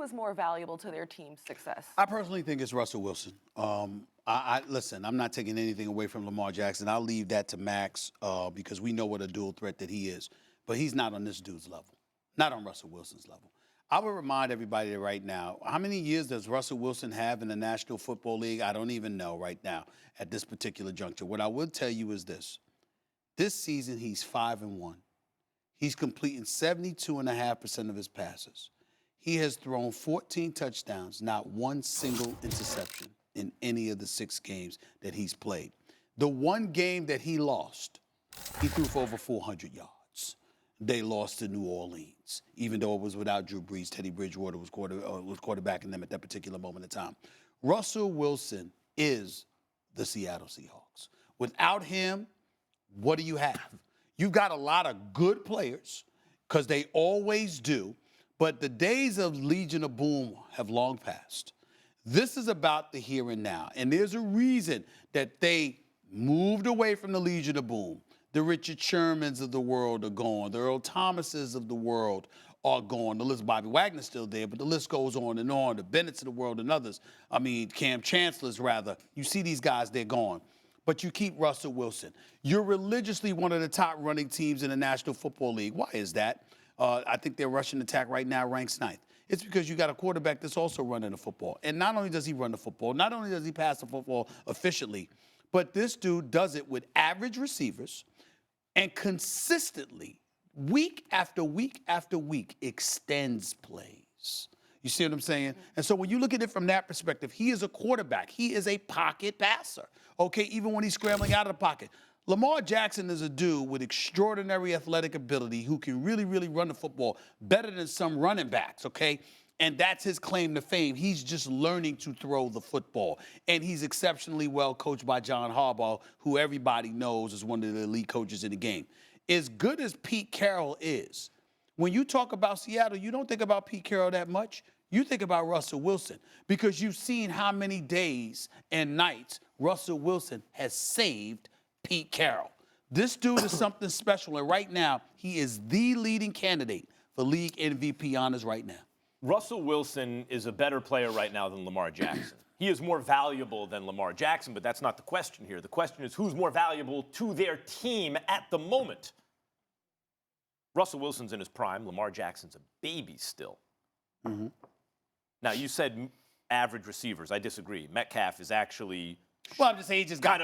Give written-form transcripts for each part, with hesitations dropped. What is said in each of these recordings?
is more valuable to their team's success? I personally think it's Russell Wilson. Listen, I'm not taking anything away from Lamar Jackson. I'll leave that to Max because we know what a dual threat that he is. But he's not on this dude's level, not on Russell Wilson's level. I would remind everybody that right now, how many years does Russell Wilson have in the National Football League? I don't even know right now at this particular juncture. What I will tell you is this. This season, he's 5-1. He's completing 72.5% of his passes. He has thrown 14 touchdowns, not one single interception in any of the 6 games that he's played. The one game that he lost, he threw for over 400 yards. They lost to New Orleans, even though it was without Drew Brees. Teddy Bridgewater was quarterbacking them at that particular moment in time. Russell Wilson is the Seattle Seahawks. Without him, what do you have? You've got a lot of good players, because they always do, but the days of Legion of Boom have long passed. This is about the here and now, and there's a reason that they moved away from the Legion of Boom. The Richard Shermans of the world are gone. The Earl Thomases of the world are gone. The list, Bobby Wagner's still there, but the list goes on and on. The Bennetts of the world and others. I mean, Cam Chancellors, rather. You see these guys, they're gone. But you keep Russell Wilson. You're religiously one of the top running teams in the National Football League. Why is that? I think their rushing attack right now ranks 9th. It's because you got a quarterback that's also running the football. And not only does he run the football, not only does he pass the football efficiently, but this dude does it with average receivers and consistently, week after week after week, extends plays. You see what I'm saying? And so when you look at it from that perspective, he is a quarterback. He is a pocket passer, okay, even when he's scrambling out of the pocket. Lamar Jackson is a dude with extraordinary athletic ability who can really, really run the football better than some running backs, okay? And that's his claim to fame. He's just learning to throw the football. And he's exceptionally well coached by John Harbaugh, who everybody knows is one of the elite coaches in the game. As good as Pete Carroll is, when you talk about Seattle, you don't think about Pete Carroll that much. You think about Russell Wilson, because you've seen how many days and nights Russell Wilson has saved Pete Carroll. This dude is something special, and right now, he is the leading candidate for league MVP honors right now. Russell Wilson is a better player right now than Lamar Jackson. He is more valuable than Lamar Jackson, but that's not the question here. The question is who's more valuable to their team at the moment. Russell Wilson's in his prime. Lamar Jackson's a baby still. Mm-hmm. Now, you said average receivers. I disagree. Metcalf is actually well, I'm just saying he just got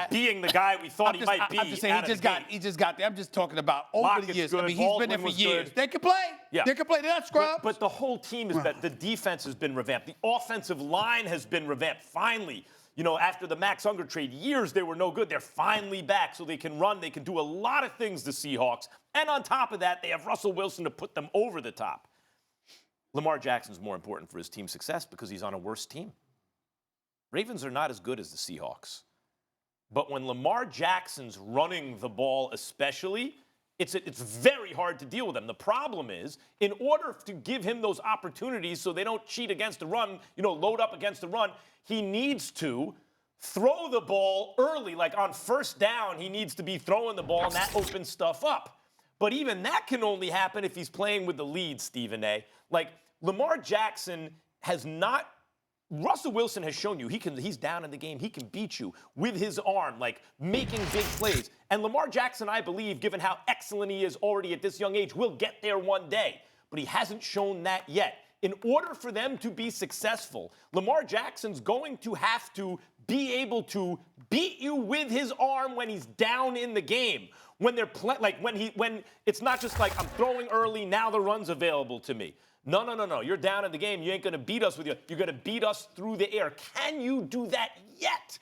being the guy we thought he might be. I'm just saying he just got there. I'm just talking about over the years. Good. I mean, Baldwin he's been there for years. Good. They can play. Yeah. They can play. They're not scrubs. But the whole team is better. The defense has been revamped. The offensive line has been revamped. Finally, you know, after the Max Unger trade, years they were no good. They're finally back, so they can run. They can do a lot of things, the Seahawks. And on top of that, they have Russell Wilson to put them over the top. Lamar Jackson's more important for his team's success because he's on a worse team. Ravens are not as good as the Seahawks. But when Lamar Jackson's running the ball especially, it's very hard to deal with them. The problem is, in order to give him those opportunities so they don't cheat against the run, you know, load up against the run, he needs to throw the ball early. Like on first down, he needs to be throwing the ball, and that opens stuff up. But even that can only happen if he's playing with the lead, Stephen A. Like, Lamar Jackson has not Russell Wilson has shown you he's down in the game. He can beat you with his arm, like making big plays. And Lamar Jackson, I believe, given how excellent he is already at this young age, will get there one day. But he hasn't shown that yet. In order for them to be successful, Lamar Jackson's going to have to be able to beat you with his arm when he's down in the game. When they're when it's not just like I'm throwing early, now the run's available to me. No. You're down in the game. You ain't going to beat us with you. You're going to beat us through the air. Can you do that yet?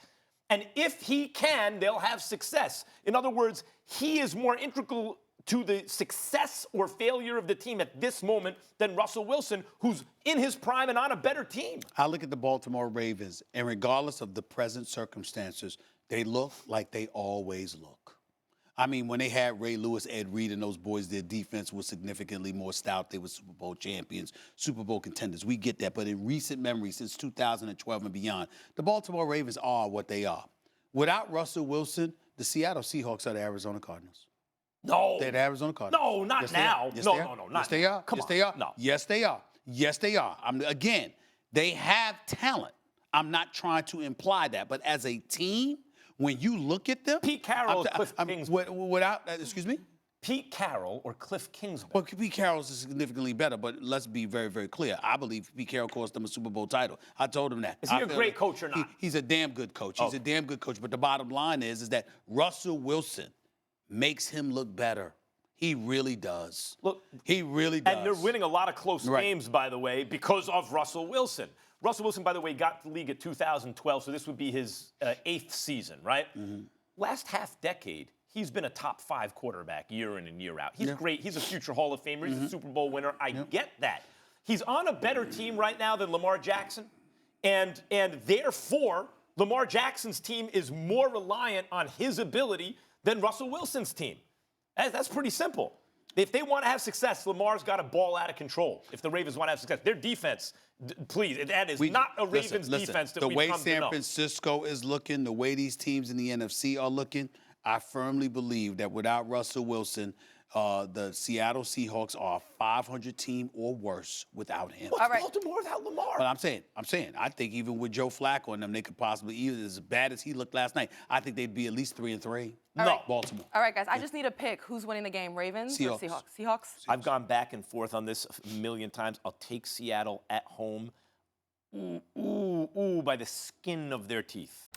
And if he can, they'll have success. In other words, he is more integral to the success or failure of the team at this moment than Russell Wilson, who's in his prime and on a better team. I look at the Baltimore Ravens, and regardless of the present circumstances, they look like they always look. I mean, when they had Ray Lewis, Ed Reed, and those boys, their defense was significantly more stout. They were Super Bowl champions, Super Bowl contenders. We get that. But in recent memory, since 2012 and beyond, the Baltimore Ravens are what they are. Without Russell Wilson, the Seattle Seahawks are the Arizona Cardinals. No. They're the Arizona Cardinals. No, not now. No, not yes, they are. Come yes, on. they are. No. Yes, they are. Yes, they are. Again, they have talent. I'm not trying to imply that, but as a team, when you look at them, Pete Carroll, Cliff Kingsbury. Excuse me. Pete Carroll or Cliff Kingsbury? Well, Pete Carroll's is significantly better, but let's be very, very clear. I believe Pete Carroll cost them a Super Bowl title. I told him that. Is he a great coach or not? He's a damn good coach. He's a damn good coach. But the bottom line is that Russell Wilson makes him look better. He really does. Look, he really does. And they're winning a lot of close games, by the way, because of Russell Wilson. Russell Wilson, by the way, got the league at 2012, so this would be his 8th season, right? Mm-hmm. Last half decade, he's been a top 5 quarterback year in and year out. He's great. He's a future Hall of Famer. He's a Super Bowl winner. I get that. He's on a better team right now than Lamar Jackson, and therefore, Lamar Jackson's team is more reliant on his ability than Russell Wilson's team. That's pretty simple. If they want to have success, Lamar's got to ball out of control. If the Ravens want to have success, their defense, please, that is not a Ravens defense that we've come to know. The way San Francisco is looking, the way these teams in the NFC are looking, I firmly believe that without Russell Wilson, the Seattle Seahawks are a 500 team or worse without him. What's Baltimore without Lamar? But I'm saying, I think even with Joe Flacco and them, they could possibly, even as bad as he looked last night, I think they'd be at least 3-3. Baltimore. All right, guys, I just need a pick. Who's winning the game, Ravens or Seahawks? Seahawks? I've gone back and forth on this a million times. I'll take Seattle at home. By the skin of their teeth.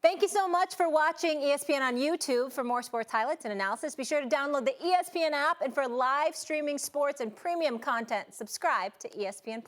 Thank you so much for watching ESPN on YouTube. For more sports highlights and analysis, be sure to download the ESPN app. And for live streaming sports and premium content, subscribe to ESPN+.